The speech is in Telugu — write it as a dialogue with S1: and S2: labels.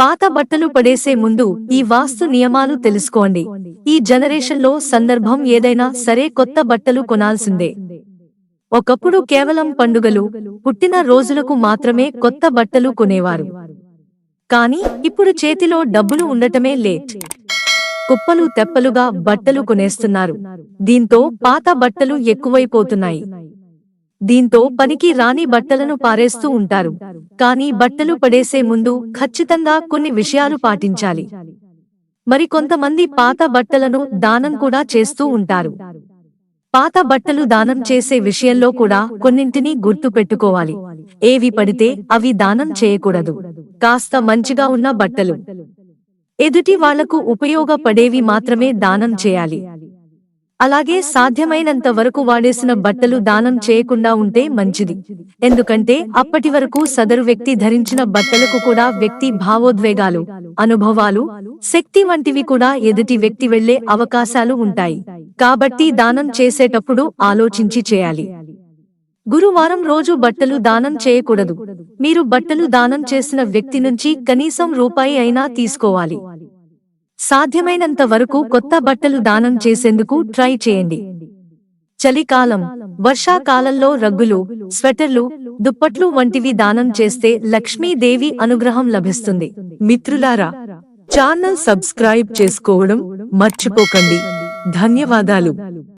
S1: పాత బట్టలు పడేసే ముందు ఈ వాస్తు నియమాలు తెలుసుకోండి. ఈ జనరేషన్లో సందర్భం ఏదైనా సరే కొత్త బట్టలు కొనాల్సిందే. ఒకప్పుడు కేవలం పండుగలు, పుట్టిన రోజులకు మాత్రమే కొత్త బట్టలు కొనేవారు. కానీ ఇప్పుడు చేతిలో డబ్బులు ఉండటమే లేట్. కుప్పలు తెప్పలుగా బట్టలు కొనేస్తున్నారు. దీంతో పాత బట్టలు ఎక్కువైపోతున్నాయి. దీంతో పనికి రాని బట్టలను పారేస్తూ ఉంటారు. కానీ బట్టలు పడేసే ముందు ఖచ్చితంగా కొన్ని విషయాలు పాటించాలి. మరికొంతమంది పాత బట్టలను దానం కూడా చేస్తూ ఉంటారు. పాత బట్టలు దానం చేసే విషయంలో కూడా కొన్నింటిని గుర్తు పెట్టుకోవాలి. ఏవి పడితే అవి దానం చేయకూడదు. కాస్త మంచిగా ఉన్న బట్టలు, ఎదుటి వాళ్లకు ఉపయోగపడేవి మాత్రమే దానం చేయాలి. అలాగే సాధ్యమైనంత వరకు వాడేసిన బట్టలు దానం చేయకుండా ఉంటే మంచిది. ఎందుకంటే అప్పటి వరకు సదరు వ్యక్తి ధరించిన బట్టలకు కూడా వ్యక్తి భావోద్వేగాలు, అనుభవాలు, శక్తి వంటివి కూడా ఎదుటి వ్యక్తి వెళ్లే అవకాశాలు ఉంటాయి. కాబట్టి దానం చేసేటప్పుడు ఆలోచించి చేయాలి. గురువారం రోజు బట్టలు దానం చేయకూడదు. మీరు బట్టలు దానం చేసిన వ్యక్తి నుంచి కనీసం రూపాయి అయినా తీసుకోవాలి. సాధ్యమైనంత వరకు కొత్త బట్టలు దానం చేసేందుకు ట్రై చేయండి. చలికాలం, వర్షాకాలంలో రగ్గులు, స్వెటర్లు, దుప్పట్లు వంటివి దానం చేస్తే లక్ష్మీదేవి అనుగ్రహం లభిస్తుంది. మిత్రులారా, ఛానల్ సబ్స్క్రైబ్ చేసుకోవడం మర్చిపోకండి. ధన్యవాదాలు.